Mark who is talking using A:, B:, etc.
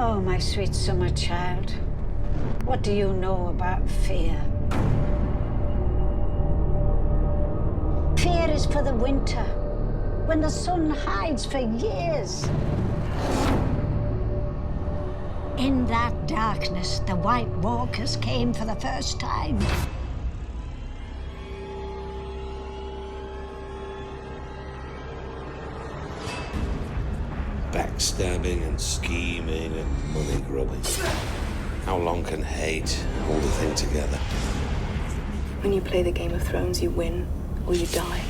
A: Oh, my sweet summer child. What do you know about fear? Fear is for the winter, when the sun hides for years. In that darkness, the White Walkers came for the first time.
B: Backstabbing and scheming and money grubbing. How long can hate hold a thing together?
C: When you play the Game of Thrones, you win or you die.